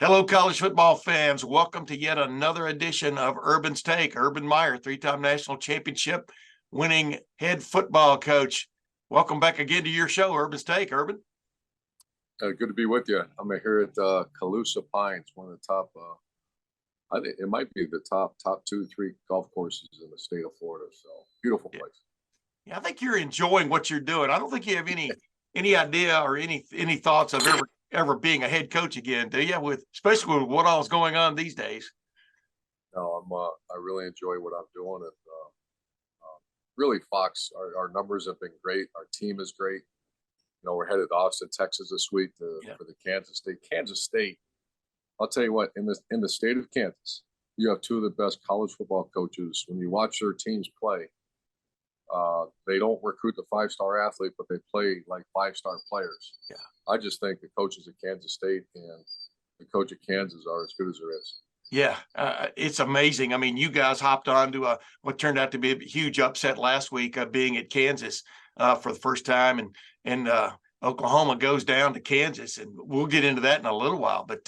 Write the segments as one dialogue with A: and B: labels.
A: Hello, college football fans. Welcome to yet another edition of Urban's Take. Urban Meyer, three-time national championship winning head football coach. Welcome back again to your show, Urban's Take. Urban.
B: Good to be with you. I'm here at Calusa Pines, one of the top, I think it might be the top 2-3 golf courses in the state of Florida. So beautiful place.
A: Yeah, I think you're enjoying what you're doing. I don't think you have any idea or any thoughts of ever being a head coach again, do you? Especially with what all's going on these days.
B: No, I really enjoy what I'm doing. And really, Fox, our numbers have been great. Our team is great. You know, we're headed to Austin, Texas this week for the Kansas State. I'll tell you what, in the state of Kansas, you have two of the best college football coaches. When you watch their teams play, they don't recruit the five-star athlete, but they play like five-star players.
A: Yeah.
B: I just think the coaches at Kansas State and the coach at Kansas are as good as there is.
A: Yeah, it's amazing. I mean, you guys hopped on to what turned out to be a huge upset last week, being at Kansas for the first time, and Oklahoma goes down to Kansas, and we'll get into that in a little while. But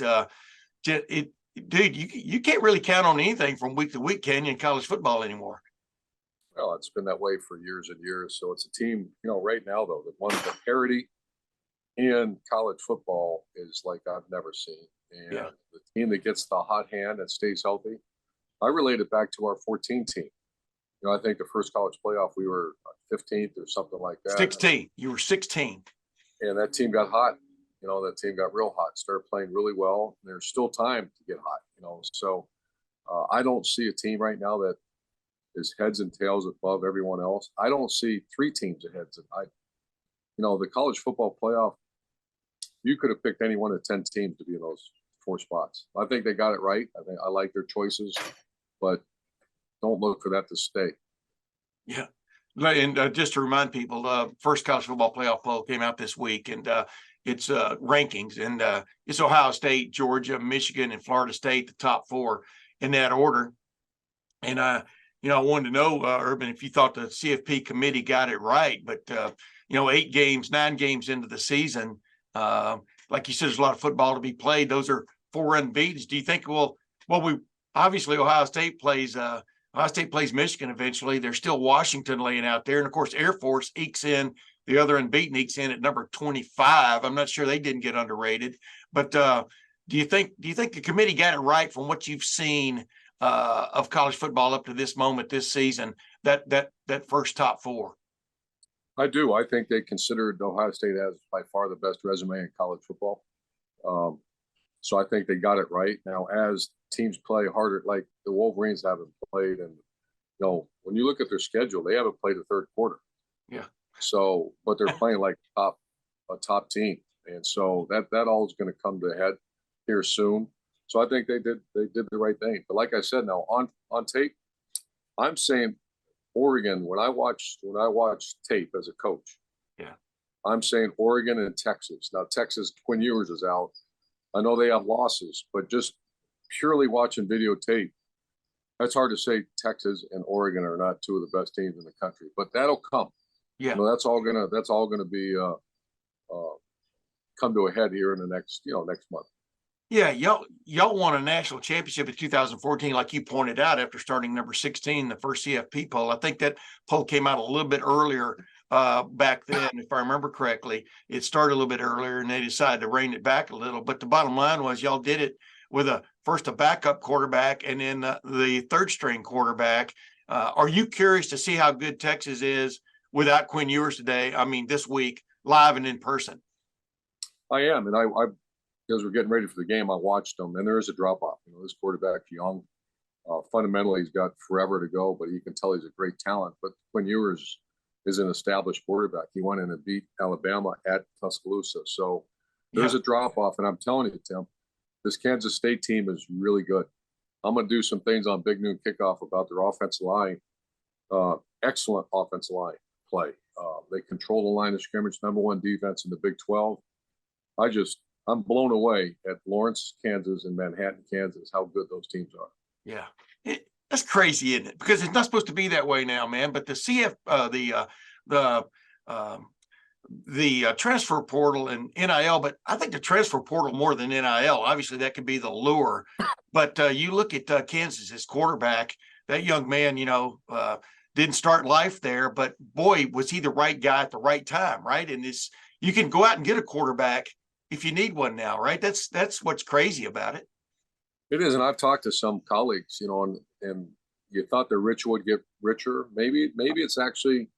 A: dude, you can't really count on anything from week to week, can you, in college football anymore?
B: Well, it's been that way for years and years. So it's a team, you know, right now, though, that won the parity in college football is like I've never seen. And the team that gets the hot hand and stays healthy, I relate it back to our 14 team. You know, I think the first college playoff, we were 15th or something like that.
A: 16. You were 16.
B: And that team got hot. You know, that team got real hot, started playing really well. There's still time to get hot, you know. So I don't see a team right now that is heads and tails above everyone else. I don't see three teams ahead. The college football playoff, you could have picked any one of 10 teams to be in those four spots. I think they got it right. I like their choices, but don't look for that to stay.
A: Yeah. And just to remind people, first college football playoff poll came out this week, and it's rankings, and it's Ohio State, Georgia, Michigan, and Florida State, the top four in that order. And I wanted to know, Urban, if you thought the CFP committee got it right, but 9 games into the season, like you said, there's a lot of football to be played. Those are 4 unbeatens. Do you think? We obviously Ohio State plays Michigan eventually. There's still Washington laying out there, and of course Air Force ekes in the other unbeaten, ekes in at number 25. I'm not sure they didn't get underrated, but do you think the committee got it right from what you've seen of college football up to this moment this season? That first top 4.
B: I do. I think they considered Ohio State has by far the best resume in college football. So I think they got it right. Now, as teams play harder, like the Wolverines haven't played, and when you look at their schedule, they haven't played a third quarter.
A: Yeah.
B: So, but they're playing like a top team, and so that all is going to come to a head here soon. So I think they did the right thing. But like I said, now on tape, I'm saying Oregon. When I watch tape as a coach, I'm saying Oregon and Texas. Now Texas, Quinn Ewers is out. I know they have losses, but just purely watching videotape, that's hard to say Texas and Oregon are not two of the best teams in the country. But that'll come. Yeah, that's all gonna be come to a head here in the next month.
A: Yeah, y'all won a national championship in 2014, like you pointed out, after starting number 16, the first CFP poll. I think that poll came out a little bit earlier back then, if I remember correctly. It started a little bit earlier, and they decided to rein it back a little. But the bottom line was y'all did it with first a backup quarterback and then the third-string quarterback. Are you curious to see how good Texas is without Quinn Ewers today? I mean, this week, live and in person.
B: I am, and I because we're getting ready for the game, I watched them, and there is a drop-off. This quarterback's young. Fundamentally, he's got forever to go, but you can tell he's a great talent. But Quinn Ewers is an established quarterback. He went in and beat Alabama at Tuscaloosa. So there's a drop-off, and I'm telling you, Tim, this Kansas State team is really good. I'm going to do some things on Big Noon Kickoff about their offensive line. Excellent offensive line play. They control the line of scrimmage, number 1 defense in the Big 12. I'm blown away at Lawrence, Kansas, and Manhattan, Kansas, how good those teams are.
A: Yeah, that's crazy, isn't it? Because it's not supposed to be that way now, man. But the the transfer portal and NIL, but I think the transfer portal more than NIL. Obviously, that could be the lure. But you look at Kansas's quarterback, that young man, didn't start life there, but boy, was he the right guy at the right time, right? And you can go out and get a quarterback if you need one now, right? That's what's crazy about it.
B: It is, and I've talked to some colleagues, and you thought the rich would get richer. Maybe it's actually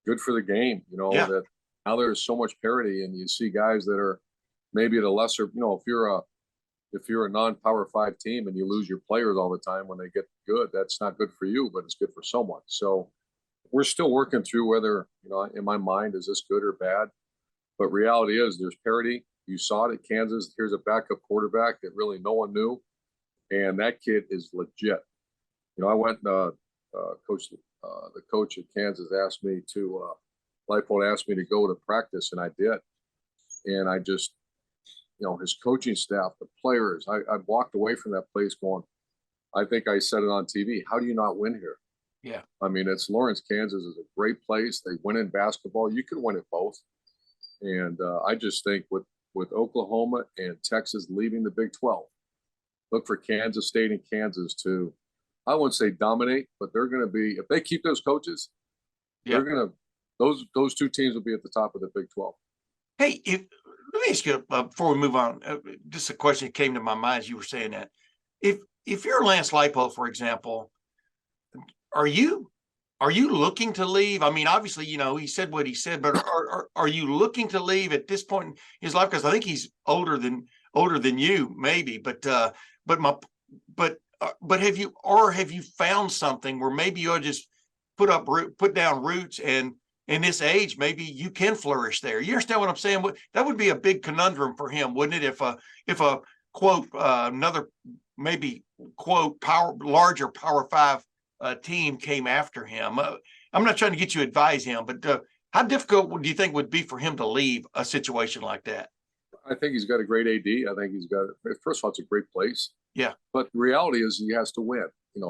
B: good for the game,
A: Yeah.
B: that now there's so much parity, and you see guys that are maybe at a lesser, if you're a non-power 5 team and you lose your players all the time when they get good, that's not good for you, but it's good for someone. So we're still working through whether, in my mind, is this good or bad? But reality is there's parity. You saw it at Kansas. Here's a backup quarterback that really no one knew. And that kid is legit. I went, the coach at Kansas asked me to, Leipold asked me to go to practice, and I did. And I just, his coaching staff, the players, I walked away from that place going, I think I said it on TV, how do you not win here?
A: Yeah.
B: I mean, it's Lawrence, Kansas is a great place. They win in basketball. You can win at both. And I just think with Oklahoma and Texas leaving the Big 12, look for Kansas State and Kansas to, I wouldn't say dominate, but they're going to be, if they keep those coaches, they're going to, those 2 teams will be at the top of the Big 12.
A: Hey, let me ask you before we move on, just a question that came to my mind as you were saying that. If you're Lance Leipold, for example, are you looking to leave? I mean, obviously, he said what he said, but are you looking to leave at this point in his life? Because I think he's older than you, maybe. But have you found something where maybe you'll just put down roots, and in this age, maybe you can flourish there? You understand what I'm saying? That would be a big conundrum for him, wouldn't it? If a quote another maybe quote larger Power 5 team came after him. I'm not trying to get you to advise him, but how difficult do you think would be for him to leave a situation like that?
B: I think he's got a great AD. I think he's got, first of all, it's a great place.
A: Yeah.
B: But the reality is he has to win.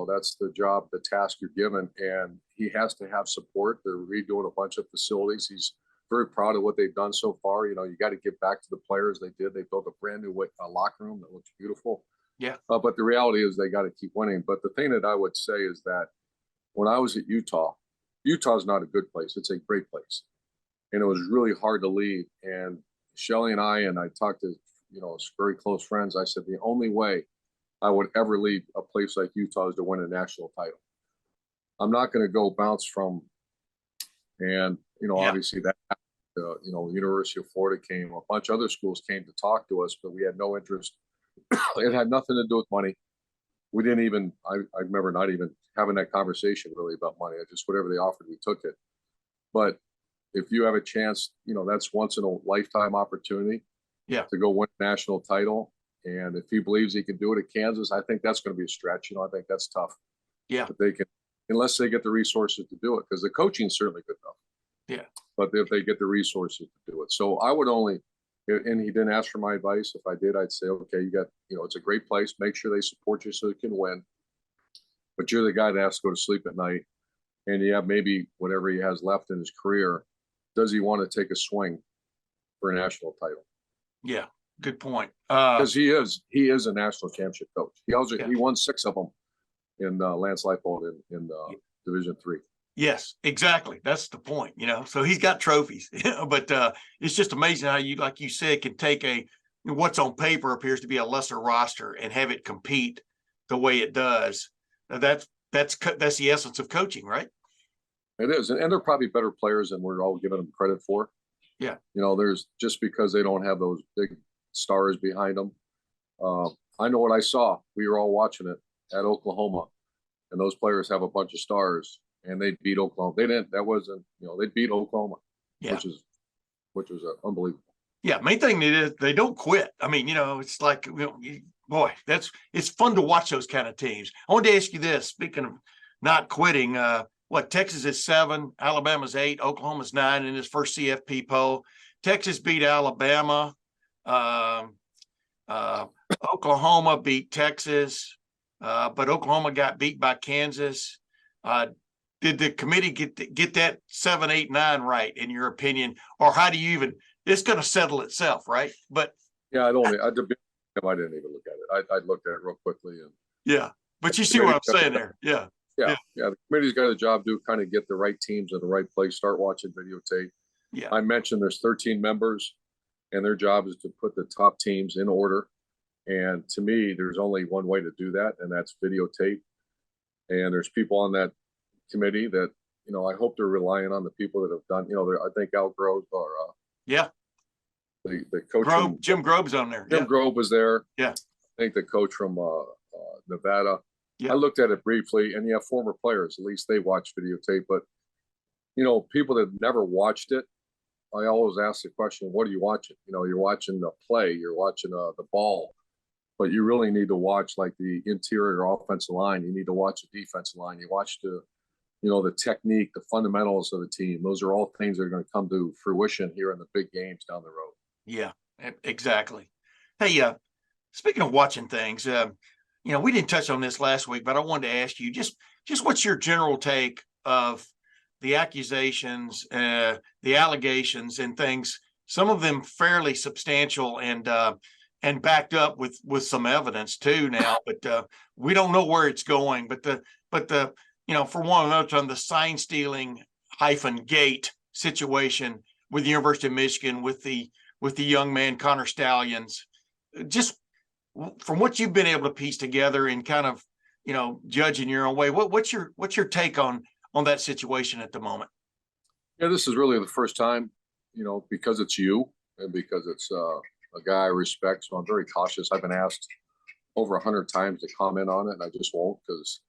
B: That's the job, the task you're given, and he has to have support. They're redoing a bunch of facilities. He's very proud of what they've done so far. You got to give back to the players. They did. They built a brand new locker room that looks beautiful.
A: Yeah.
B: But the reality is they got to keep winning. But the thing that I would say is that when I was at Utah's not a good place. It's a great place. And it was really hard to leave. And Shelly and I talked to, very close friends. I said, the only way I would ever leave a place like Utah is to win a national title. I'm not going to go bounce from, and, obviously that, University of Florida came, a bunch of other schools came to talk to us, but we had no interest. It had nothing to do with money. We didn't even, I remember not even having that conversation really about money. I just, whatever they offered, we took it. But if you have a chance, that's once in a lifetime opportunity to go win a national title. And if he believes he can do it at Kansas, I think that's going to be a stretch. I think that's tough.
A: Yeah.
B: But they can, unless they get the resources to do it, because the coaching is certainly good enough.
A: Yeah.
B: But if they get the resources to do it. So I would only, and he didn't ask for my advice. If I did, I'd say, okay, you got, it's a great place. Make sure they support you so you can win. But you're the guy that has to go to sleep at night. And you have maybe whatever he has left in his career. Does he want to take a swing for a national title?
A: Yeah, good point.
B: Because he is a national championship coach. He won 6 of them in Lance Leipold in Division III.
A: Yes, exactly. That's the point. So he's got trophies, but it's just amazing how you, like you said, can take what's on paper appears to be a lesser roster and have it compete the way it does. That's the essence of coaching, right?
B: It is, and they're probably better players than we're all giving them credit for.
A: Yeah.
B: There's just because they don't have those big stars behind them. I know what I saw. We were all watching it at Oklahoma, and those players have a bunch of stars, and they beat Oklahoma. They didn't. That wasn't. They beat Oklahoma, which was unbelievable. Yeah.
A: Main thing is they don't quit. I mean, it's like, boy, it's fun to watch those kind of teams. I wanted to ask you this. Speaking of not quitting, Texas is 7, Alabama's 8, Oklahoma's 9 in his first CFP poll. Texas beat Alabama. Oklahoma beat Texas, but Oklahoma got beat by Kansas. did the committee get that 7, 8, 9 right in your opinion, or how do you even? It's going to settle itself, right? But
B: Yeah, I didn't even look at it. I looked at it real quily, and
A: yeah, but you see what I'm saying there. Yeah,
B: yeah,
A: yeah,
B: yeah. The committee's got a job to do, kind of get the right teams in the right place, start watching videotape.
A: yeah,
B: I mentioned there's 13 members, and their job is to put the top teams in order. And to me, there's only one way to do that, and that's videotape. And there's people on that committee that, I hope they're relying on the people that have done, I think Al Grove or
A: yeah.
B: the coach from
A: Jim Grove's on there.
B: Jim
A: Yeah,
B: Grove was there.
A: yeah,
B: I think the coach from Nevada.
A: yeah.
B: I looked at it briefly, and yeah, former players, at least they watch videotape. But, people that never watched it, I always ask the question, what are you watching? You're watching the play, you're watching the ball, but you really need to watch like the interior offensive line. You need to watch the defensive line. You watch the technique, the fundamentals of the team. Those are all things that are going to come to fruition here in the big games down the road.
A: Yeah, exactly. Hey, speaking of watching things, we didn't touch on this last week, but I wanted to ask you just what's your general take of the accusations, the allegations, and things. Some of them fairly substantial and backed up with some evidence too now, but we don't know where it's going. But for one another, on the sign stealing -gate situation with the University of Michigan with the young man Connor Stallions, just from what you've been able to piece together and kind of judge in your own way, what's your take on that situation at the moment?
B: Yeah, this is really the first time, because it's you and because it's a guy I respect. So I'm very cautious. I've been asked over 100 times to comment on it, and I just won't because.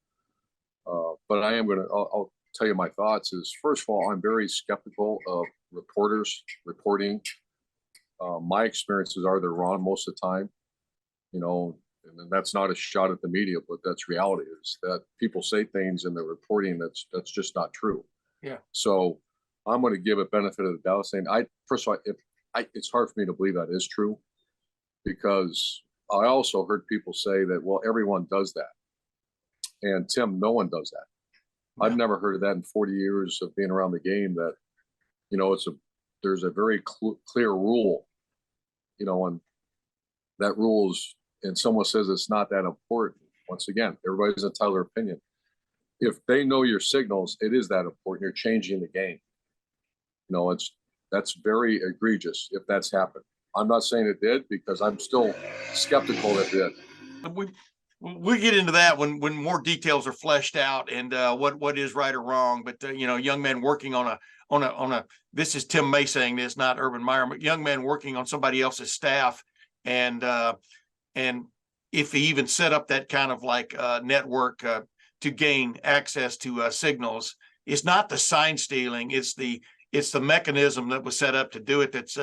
B: But I am going to. I'll tell you my thoughts. Is first of all, I'm very skeptical of reporters reporting. My experiences are they're wrong most of the time, and that's not a shot at the media, but that's reality. Is that people say things in the reporting that's just not true.
A: Yeah.
B: So I'm going to give it benefit of the doubt, saying first of all, it's hard for me to believe that is true, because I also heard people say that, well, everyone does that. And Tim, no one does that. Yeah. I've never heard of that in 40 years of being around the game that, there's a very clear rule, and that rules, and someone says it's not that important. Once again, everybody's entitled to their opinion. If they know your signals, it is that important. You're changing the game. That's very egregious if that's happened. I'm not saying it did because I'm still skeptical that it did.
A: We'll get into that when more details are fleshed out and what is right or wrong. But young men working on a this is Tim May saying this, not Urban Meyer, but young men working on somebody else's staff, and if he even set up that kind of like network to gain access to signals, it's not the sign stealing, it's the mechanism that was set up to do it. That's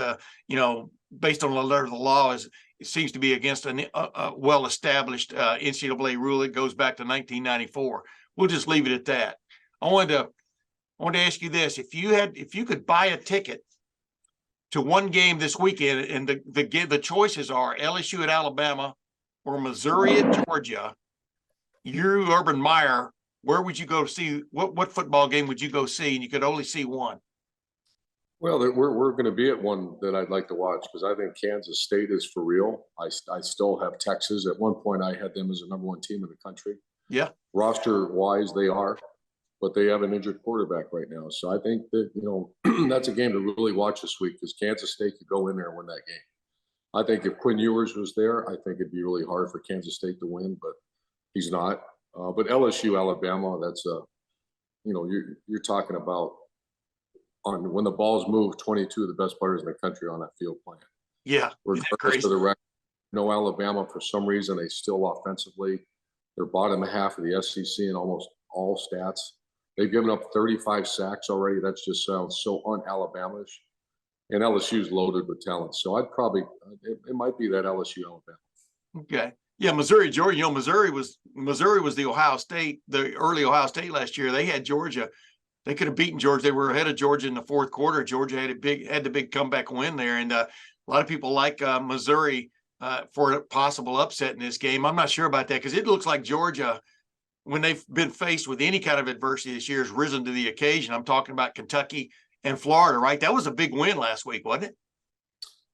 A: based on the letter of the law, it seems to be against a well-established NCAA rule. It goes back to 1994. We'll just leave it at that. I wanted to ask you this: if you could buy a ticket to one game this weekend, and the choices are LSU at Alabama or Missouri at Georgia, you, Urban Meyer, where would you go see? What football game would you go see? And you could only see one.
B: Well, we're going to be at one that I'd like to watch because I think Kansas State is for real. I still have Texas. At one point, I had them as the #1 team in the country.
A: Yeah.
B: Roster-wise, they are, but they have an injured quarterback right now. So I think that, that's a game to really watch this week because Kansas State could go in there and win that game. I think if Quinn Ewers was there, I think it'd be really hard for Kansas State to win, but he's not. But LSU, Alabama, that's you're talking about when the balls move, 22 of the best players in the country on that field playing.
A: Yeah,
B: regardless of the record. Alabama, for some reason, they still offensively, they're bottom half of the SEC in almost all stats. They've given up 35 sacks already. That just sounds so un-Alabama-ish. And LSU's loaded with talent. So it might be that LSU Alabama.
A: Okay. Yeah, Missouri, Georgia. Missouri was the early Ohio State last year. They had Georgia. They could have beaten Georgia. They were ahead of Georgia in the fourth quarter. Georgia had the big comeback win there, and a lot of people like Missouri for a possible upset in this game. I'm not sure about that because it looks like Georgia when they've been faced with any kind of adversity this year, has risen to the occasion. I'm talking about Kentucky and Florida, right? That was a big win last week, wasn't it?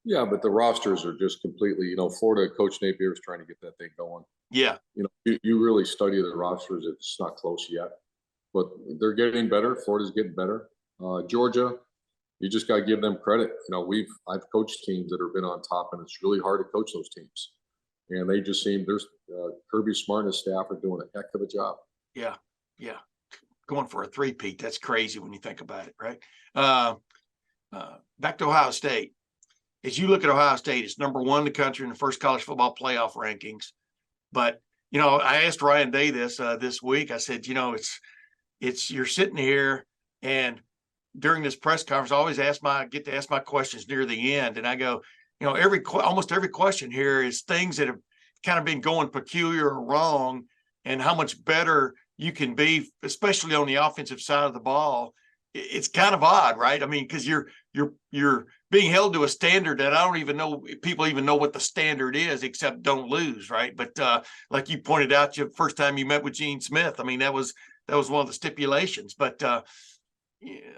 B: Yeah, but the rosters are just completely, Florida, Coach Napier is trying to get that thing going.
A: Yeah.
B: You really study the rosters. It's not close yet, but they're getting better. Florida's getting better. Georgia, you just got to give them credit. I've coached teams that have been on top, and it's really hard to coach those teams. And they just seem Kirby Smart and his staff are doing a heck of a job.
A: Yeah. Yeah. Going for a three-peat. That's crazy when you think about it, right? Back to Ohio State. As you look at Ohio State, it's number 1 in the country in the first college football playoff rankings. But, I asked Ryan Day this week. I said, it's you're sitting here, and during this press conference, I always get to ask my questions near the end. And I go, almost every question here is things that have kind of been going peculiar or wrong, and how much better you can be, especially on the offensive side of the ball. It's kind of odd, right? I mean, because you're being held to a standard that I don't even know if people even know what the standard is, except don't lose, right? But like you pointed out, the first time you met with Gene Smith, I mean, that was one of the stipulations. But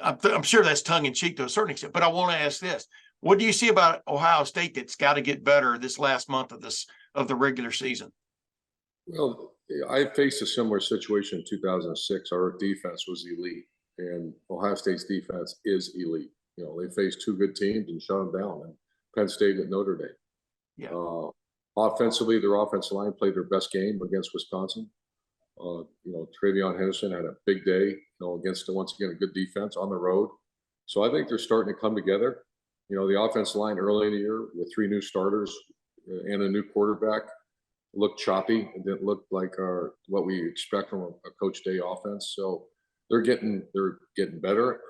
A: I'm sure that's tongue in cheek to a certain extent. But I want to ask this: what do you see about Ohio State that's got to get better this last month of the regular season?
B: Well, I faced a similar situation in 2006. Our defense was elite, and Ohio State's defense is elite. They faced 2 good teams and shut them down, and Penn State at Notre Dame.
A: Yeah.
B: Offensively, their offensive line played their best game against Wisconsin. Travion Henderson had a big day, against, once again, a good defense on the road. So I think they're starting to come together. The offensive line early in the year with 3 new starters and a new quarterback looked choppy. It didn't look like what we expect from a Coach Day offense. So they're getting better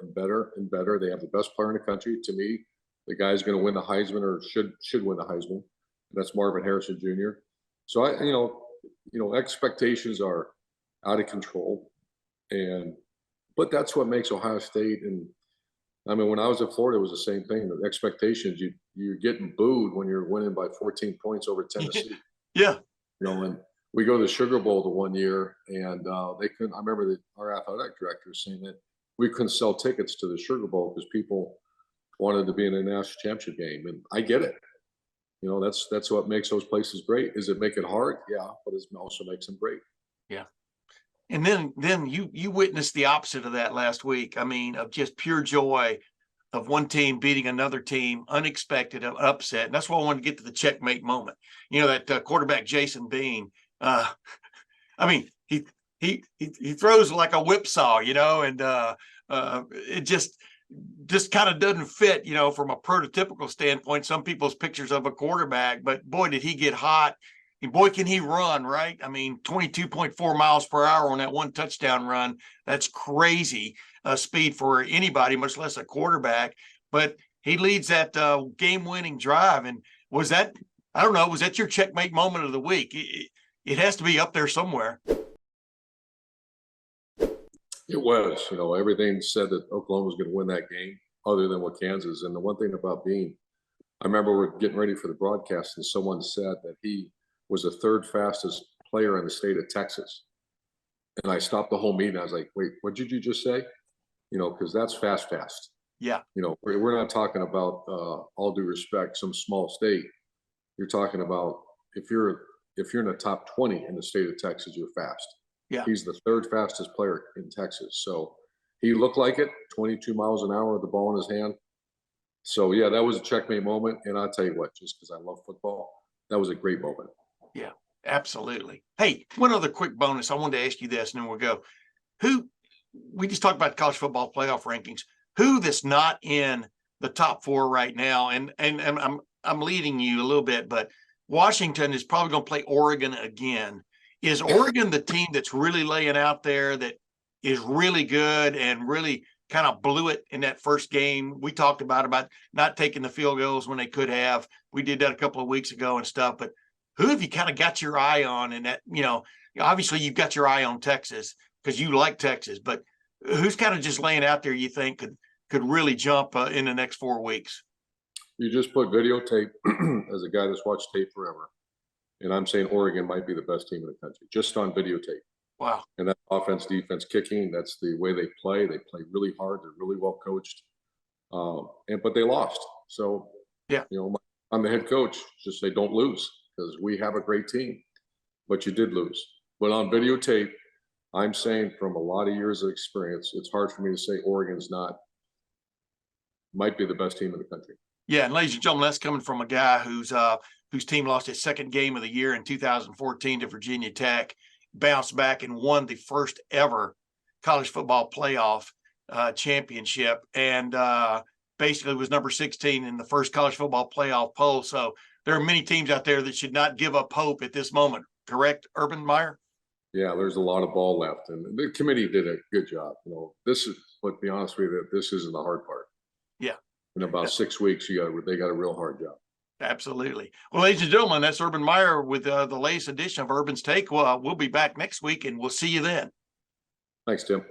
B: and better and better. They have the best player in the country. To me, the guy's going to win the Heisman, or should win the Heisman. And that's Marvin Harrison Jr. So expectations are out of control, but that's what makes Ohio State. And I mean, when I was at Florida, it was the same thing. The expectations, you're getting booed when you're winning by 14 points over Tennessee.
A: Yeah.
B: And we go to the Sugar Bowl the one year, and they couldn't. I remember our athletic director saying that we couldn't sell tickets to the Sugar Bowl because people wanted to be in a national championship game. And I get it. That's what makes those places great. Is it make it hard? Yeah, but it also makes them great.
A: Yeah. And then you witnessed the opposite of that last week. I mean, of just pure joy of one team beating another team, unexpected, upset. And that's why I wanted to get to the checkmate moment. That quarterback, Jason Bean, I mean, he throws like a whipsaw, and it just kind of doesn't fit, from a prototypical standpoint, some people's pictures of a quarterback. But boy, did he get hot. And boy, can he run, right? I mean, 22.4 miles per hour on that one touchdown run. That's crazy speed for anybody, much less a quarterback. But he leads that game-winning drive. And was that your checkmate moment of the week? It has to be up there somewhere.
B: It was. Everything said that Oklahoma was going to win that game, other than what Kansas. And the one thing about Bean, I remember we're getting ready for the broadcast, and someone said that he was the 3rd fastest player in the state of Texas. And I stopped the whole meeting. I was like, wait, what did you just say? Because that's fast.
A: Yeah.
B: We're not talking about, all due respect, some small state. You're talking about if you're in the top 20 in the state of Texas, you're fast.
A: Yeah.
B: He's the 3rd fastest player in Texas. So he looked like it, 22 miles an hour with the ball in his hand. So, yeah, that was a checkmate moment. And I'll tell you what, just because I love football, that was a great moment.
A: Yeah, absolutely. Hey, one other quick bonus. I wanted to ask you this, and then we'll go. We just talked about college football playoff rankings. Who that's not in the top 4 right now? And I'm leading you a little bit, but Washington is probably going to play Oregon again. Is Oregon the team that's really laying out there, that is really good and really kind of blew it in that first game? We talked about not taking the field goals when they could have. We did that a couple of weeks ago and stuff, but who have you kind of got your eye on? And that, obviously you've got your eye on Texas because you like Texas, but who's kind of just laying out there you think could really jump in the next 4 weeks?
B: You just put videotape as a guy that's watched tape forever. And I'm saying Oregon might be the best team in the country, just on videotape.
A: Wow.
B: And that offense, defense, kicking, that's the way they play. They play really hard. They're really well coached. But they lost. So,
A: Yeah.
B: I'm the head coach. Just say, don't lose, because we have a great team, but you did lose. But on videotape, I'm saying from a lot of years of experience, it's hard for me to say Oregon's might be the best team in the country.
A: Yeah, and ladies and gentlemen, that's coming from a guy whose team lost his second game of the year in 2014 to Virginia Tech, bounced back and won the first ever college football playoff championship, and basically was number 16 in the first college football playoff poll. So there are many teams out there that should not give up hope at this moment. Correct, Urban Meyer?
B: Yeah, there's a lot of ball left, and the committee did a good job. This is, but to be honest with you, this isn't the hard part.
A: Yeah.
B: In about 6 weeks, they got a real hard job.
A: Absolutely. Well, ladies and gentlemen, that's Urban Meyer with the latest edition of Urban's Take. Well, we'll be back next week, and we'll see you then.
B: Thanks, Tim.